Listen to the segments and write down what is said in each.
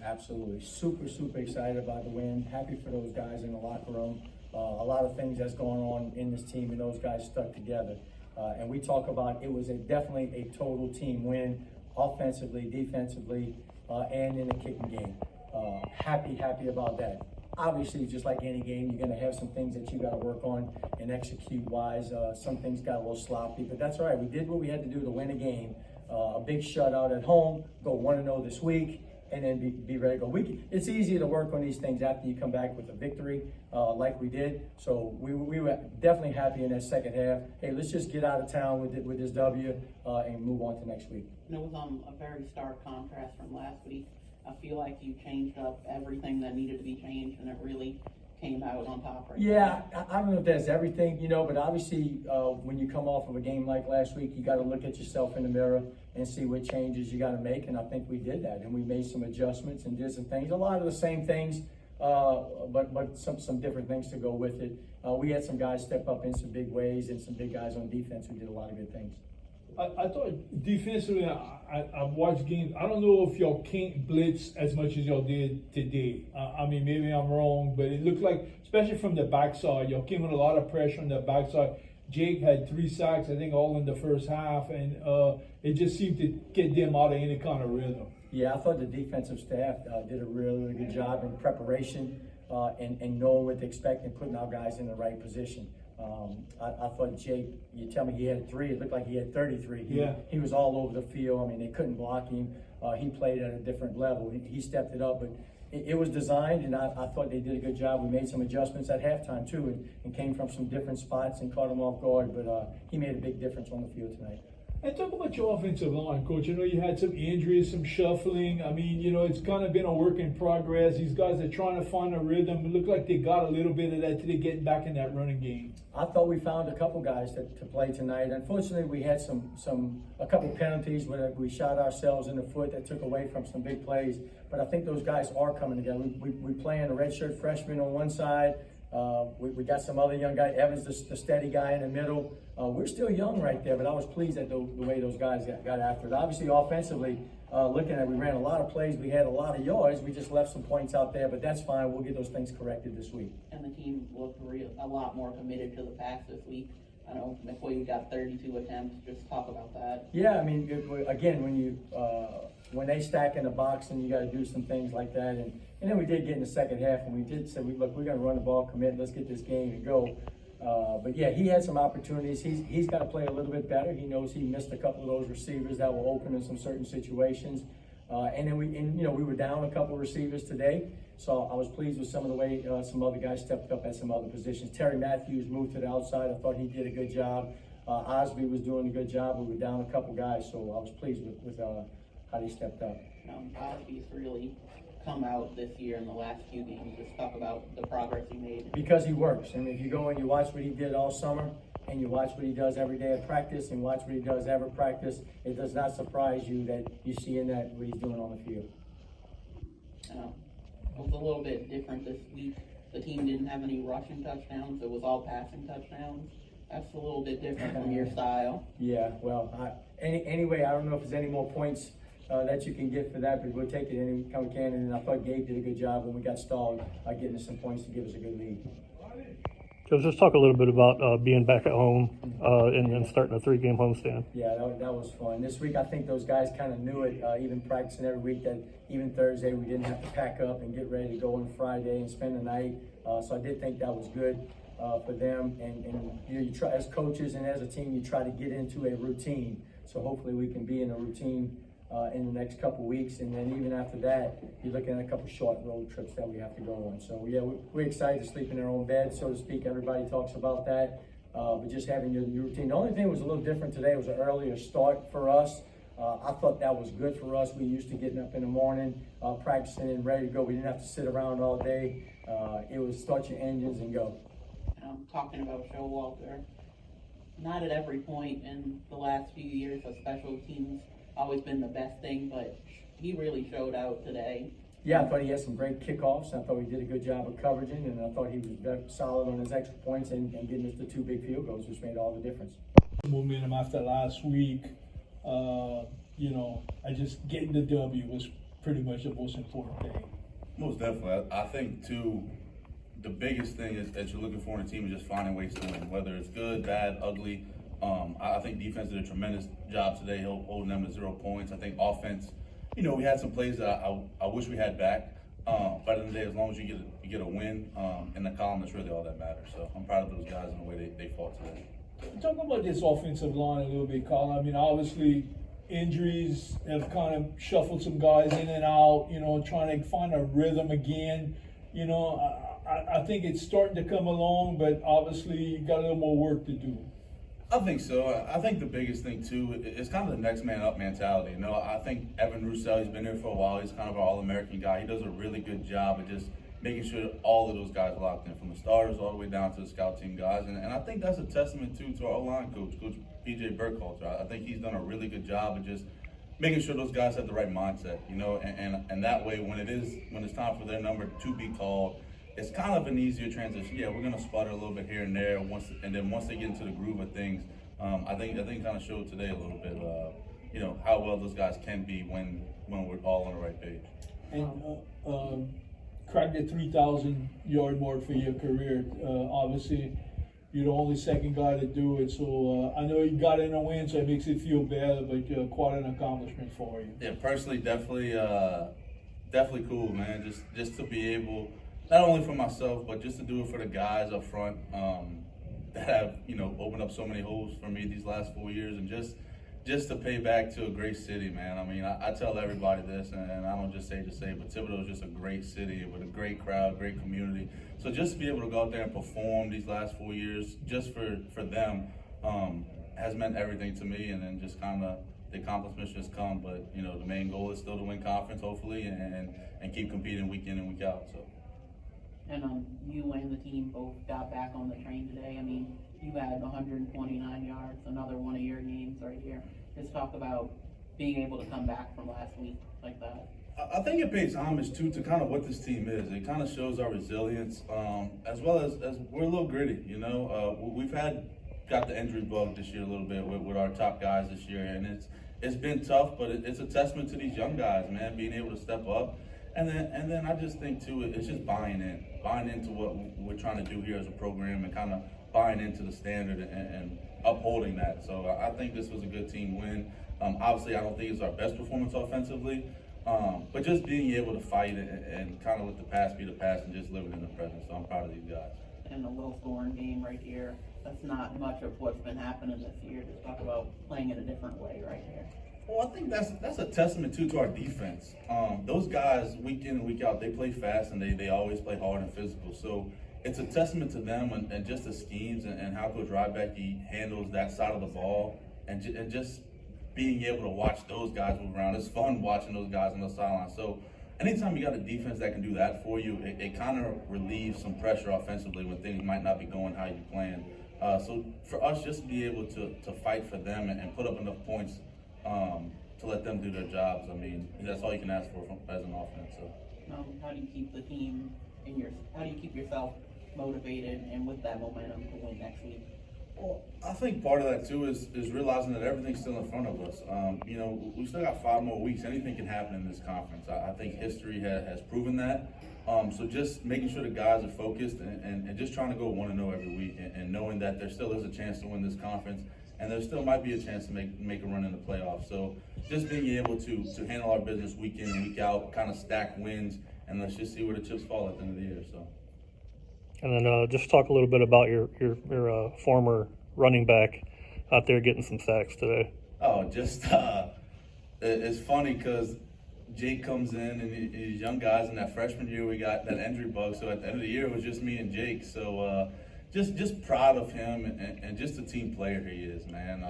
Absolutely. Super excited about the win. Happy for those guys in the locker room. A lot of things that's going on in this team, and those guys stuck together. And we talk about it was definitely a total team win, offensively, defensively, and in the kicking game. Happy about that. Obviously, just like any game, you're going to have some things that you got to work on and execute-wise. Some things got a little sloppy, but that's all right. We did what we had to do to win a game. A big shutout at home, go 1-0 this week, and then be ready to go. It's easier to work on these things after you come back with a victory like we did. So we were definitely happy in that second half. Hey, let's just get out of town with this W and move on to next week. And it was a very stark contrast from last week. I feel like you changed up everything that needed to be changed, and it really came out on top right Yeah, I don't know if that's everything, but obviously when you come off of a game like last week, you got to look at yourself in the mirror and see what changes you got to make, and I think we did that, and we made some adjustments and did some things, a lot of the same things, but some different things to go with it. We had some guys step up in some big ways and some big guys on defense who did a lot of good things. I thought defensively, I watched games. I don't know if y'all can't blitz as much as y'all did today. I mean, maybe I'm wrong, but it looked like, especially from the backside, y'all came with a lot of pressure on the backside. Jake had 3 sacks, I think, all in the first half, and it just seemed to get them out of any kind of rhythm. Yeah, I thought the defensive staff did a really good job in preparation and knowing what to expect and putting our guys in the right position. I thought Jake, you tell me he had 3, it looked like he had 33. He was all over the field. I mean, they couldn't block him. He played at a different level. He stepped it up, but it was designed, and I thought they did a good job. We made some adjustments at halftime, too, and came from some different spots and caught him off guard, but he made a big difference on the field tonight. And talk about your offensive line, Coach. I know you had some injuries, some shuffling. I mean, it's kind of been a work in progress. These guys are trying to find a rhythm. It looked like they got a little bit of that today, getting back in that running game. I thought we found a couple guys to play tonight. Unfortunately, we had a couple penalties where we shot ourselves in the foot that took away from some big plays. But I think those guys are coming together. We playing a redshirt freshman on one side. We got some other young guy, Evans, the steady guy in the middle. We're still young right there, but I was pleased at the way those guys got after it. Obviously, offensively, looking at it, we ran a lot of plays. We had a lot of yards. We just left some points out there, but that's fine. We'll get those things corrected this week. And the team looked a lot more committed to the pass this week. I know McCoy got 32 attempts. Just talk about that. Yeah, I mean, again, when they stack in the box and you got to do some things like that, and then we did get in the second half, and we did say, look, we're going to run the ball, commit, let's get this game and go. But yeah, he had some opportunities. He's got to play a little bit better. He knows he missed a couple of those receivers that were open in some certain situations. And then we were down a couple of receivers today. So I was pleased with some of the way some other guys stepped up at some other positions. Terry Matthews moved to the outside. I thought he did a good job. Osby was doing a good job. We were down a couple guys, so I was pleased with how they stepped up. Osby's really come out this year in the last few games. Just talk about the progress he made. Because he works. I mean, if you go and you watch what he did all summer, and you watch what he does every day at practice, and watch what he does ever practice, it does not surprise you that you see in that what he's doing on the field. It was a little bit different this week. The team didn't have any rushing touchdowns. It was all passing touchdowns. That's a little bit different from your style. Yeah, well, anyway, I don't know if there's any more points that you can get for that, but we'll take it any time we can. And I thought Gabe did a good job when we got stalled, getting us some points to give us a good lead. So just talk a little bit about being back at home and starting a 3-game homestand. Yeah, that was fun. This week, I think those guys kind of knew it, even practicing every week, that even Thursday we didn't have to pack up and get ready to go on Friday and spend the night. So I did think that was good for them. And you try, as coaches and as a team, you try to get into a routine. So hopefully we can be in a routine in the next couple weeks, and then even after that, you're looking at a couple short road trips that we have to go on. So yeah, we're excited to sleep in our own bed, so to speak. Everybody talks about that, but just having your routine. The only thing that was a little different today was an earlier start for us. I thought that was good for us. We used to getting up in the morning, practicing and ready to go. We didn't have to sit around all day. It was start your engines and go. Talking about Showalter, not at every point in the last few years of special teams always been the best thing, but he really showed out today. Yeah, I thought he had some great kickoffs. I thought he did a good job of coveraging, and I thought he was very solid on his extra points and getting us the 2 big field goals, which made all the difference. Momentum after last week, I just getting the W was pretty much the most important thing. Most definitely. I think too, the biggest thing is that you're looking for in a team is just finding ways to win, whether it's good, bad, ugly. I think defense did a tremendous job today, holding them to 0 points. I think offense, we had some plays that I wish we had back. But at the end of the day, as long as you get a win in the column, that's really all that matters. So I'm proud of those guys and the way they fought today. Talk about this offensive line a little bit, Collin. I mean, obviously, injuries have kind of shuffled some guys in and out, trying to find a rhythm again. I think it's starting to come along, but obviously, you got a little more work to do. I think so. I think the biggest thing too is kind of the next man up mentality. I think Evan Roussel, he's been there for a while. He's kind of an all-American guy. He does a really good job of just making sure that all of those guys are locked in, from the starters all the way down to the scout team guys. And I think that's a testament too to our O-line coach PJ Burkhalter. I think he's done a really good job of just making sure those guys have the right mindset. And that way when it's time for their number to be called, it's kind of an easier transition. Yeah, we're gonna sputter a little bit here and there, once they get into the groove of things, I think kind of showed today a little bit, how well those guys can be when we're all on the right page. And crack the 3,000 yard mark for your career. Obviously, you're the only second guy to do it. So I know you got in a win, so it makes it feel better, but quite an accomplishment for you. Yeah, personally, definitely cool, man. Just to be able, not only for myself, but just to do it for the guys up front that have, opened up so many holes for me these last 4 years, and just to pay back to a great city, man. I mean, I tell everybody this, and I don't just say, but Thibodaux is just a great city with a great crowd, great community. So just to be able to go out there and perform these last 4 years, just for them, has meant everything to me. And then just kind of the accomplishments just come, but the main goal is still to win conference, hopefully, and keep competing week in and week out. So. And you and the team both got back on the train today. I mean, you had 129 yards, another one of your games right here. Just talk about being able to come back from last week like that. I think it pays homage too to kind of what this team is. It kind of shows our resilience, as well as we're a little gritty. We've got the injury bug this year a little bit with our top guys this year, and it's been tough, but it's a testament to these young guys, man, being able to step up. And then I just think too, it's just buying into what we're trying to do here as a program, and kind of buying into the standard and upholding that. So I think this was a good team win. Obviously, I don't think it's our best performance offensively, but just being able to fight and kind of let the past be the past and just living in the present. So I'm proud of these guys. And a low-scoring game right here. That's not much of what's been happening this year. Just talk about playing in a different way right here. Well, I think that's a testament too to our defense. Those guys, week in and week out, they play fast and they always play hard and physical. So it's a testament to them and just the schemes and how Coach Rebowe handles that side of the ball, and just being able to watch those guys move around. It's fun watching those guys on the sideline. So anytime you got a defense that can do that for you, it kind of relieves some pressure offensively when things might not be going how you planned. So for us, just to be able to fight for them and put up enough points to let them do their jobs, I mean, that's all you can ask for as an offense. So. How do you keep the team how do you keep yourself motivated and with that momentum to win next week? Well, I think part of that too is realizing that everything's still in front of us. We still got 5 more weeks. Anything can happen in this conference. I think history has proven that. So just making sure the guys are focused and just trying to go 1-0 every week, and knowing that there still is a chance to win this conference, and there still might be a chance to make a run in the playoffs. So just being able to handle our business week in and week out, kind of stack wins, and let's just see where the chips fall at the end of the year. So. And then just talk a little bit about your former running back out there getting some sacks today. Oh, just it's funny because Jake comes in and these young guys in that freshman year, we got that injury bug. So at the end of the year, it was just me and Jake. So just proud of him and just the team player he is, man.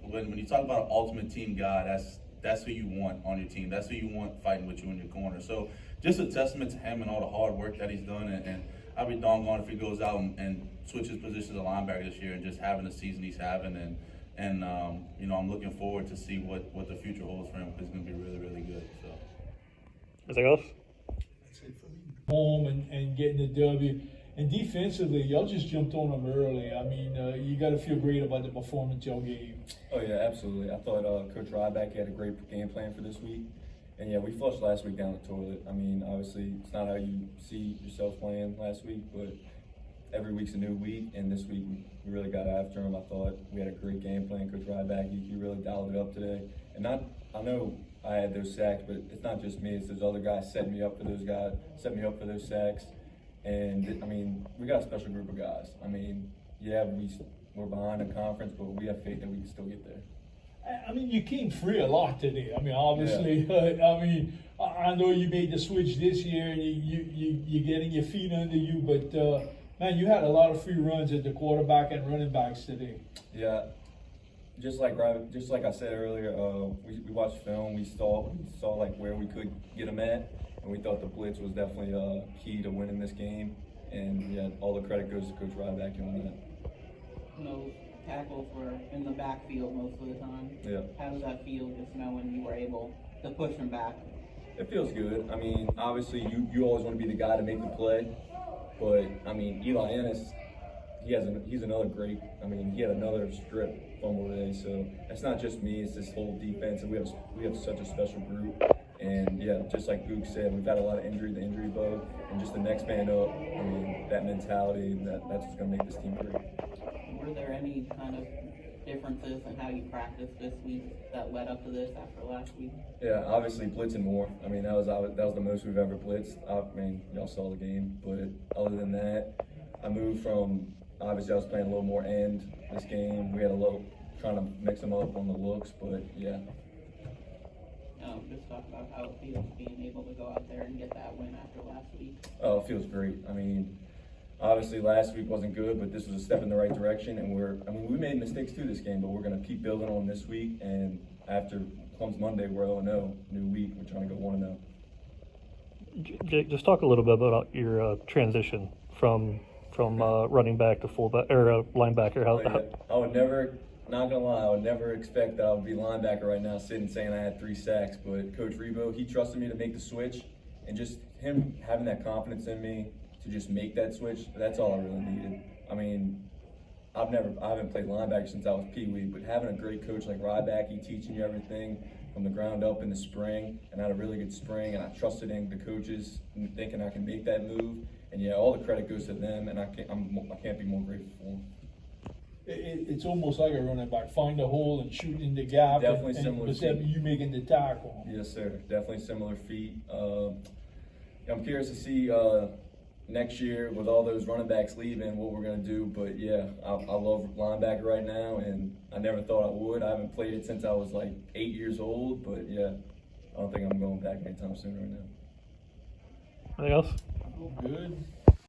When you talk about an ultimate team guy, that's who you want on your team. That's who you want fighting with you in your corner. So just a testament to him and all the hard work that he's done. And I'd be doggone if he goes out and switches positions of linebacker this year and just having the season he's having. And I'm looking forward to see what the future holds for him, because it's going to be really, really good. So. Anything else? That's it for me. Home and getting the W. And defensively, y'all just jumped on them early. I mean, you got to feel great about the performance y'all gave. Oh, yeah, absolutely. I thought Coach Rebowe had a great game plan for this week. And yeah, we flushed last week down the toilet. I mean, obviously, it's not how you see yourself playing last week, but every week's a new week, and this week we really got after him. I thought we had a great game plan. Coach Rebowe, he really dialed it up today. And I know I had those sacks, but it's not just me. It's those other guys setting me up for those guys, setting me up for those sacks. And I mean, we got a special group of guys. I mean, yeah, we're behind the conference, but we have faith that we can still get there. I mean, you came free a lot today. I mean, obviously, I mean, I know you made the switch this year, and you're getting your feet under you, but man, you had a lot of free runs at the quarterback and running backs today. Yeah, just like I said earlier, we watched film. We saw like where we could get them at, and we thought the blitz was definitely key to winning this game. And yeah, all the credit goes to Coach Rebowe on that. You know, tackles were in the backfield most of the time. Yeah. How does that feel, just knowing you were able to push them back? It feels good. I mean, obviously, you always want to be the guy to make the play, but I mean, Eli Ennis, he's another great. I mean, he had another strip fumble today, so it's not just me; it's this whole defense, and we have such a special group. And yeah, just like Gook said, we've had a lot of injury, the injury bug, and just the next man up. I mean, that mentality, that's what's going to make this team great. Were there any kind of differences in how you practiced this week that led up to this after last week? Yeah, obviously blitzing more. I mean, that was the most we've ever blitzed. I mean, y'all saw the game, but other than that, I moved from, obviously I was playing a little more end this game. We had a little, trying to mix them up on the looks, but yeah. Just talk about how it feels being able to go out there and get that win after last week. Oh, it feels great. I mean, obviously last week wasn't good, but this was a step in the right direction, and we made mistakes too this game, but we're going to keep building on this week, and after comes Monday, we're 0-0, new week, we're trying to go 1-0. Jake, just talk a little bit about your transition from running back to fullback or linebacker. I would never, not gonna lie, I would never expect that I would be linebacker right now, sitting saying I had 3 sacks. But Coach Rebowe, he trusted me to make the switch, and just him having that confidence in me to just make that switch. That's all I really needed. I mean, I haven't played linebacker since I was Pee-wee, but having a great coach like Rebowe, teaching you everything from the ground up in the spring, and I had a really good spring, and I trusted in the coaches, thinking I can make that move. And yeah, all the credit goes to them, and I can't be more grateful for them. It's almost like a running back, find the hole and shoot in the gap. Definitely similar But you making the tackle. Yes, sir. Definitely similar feet. I'm curious to see next year with all those running backs leaving what we're going to do. But yeah, I love linebacker right now, and I never thought I would. I haven't played it since I was like 8 years old. But yeah, I don't think I'm going back anytime soon right now. Anything else? Good.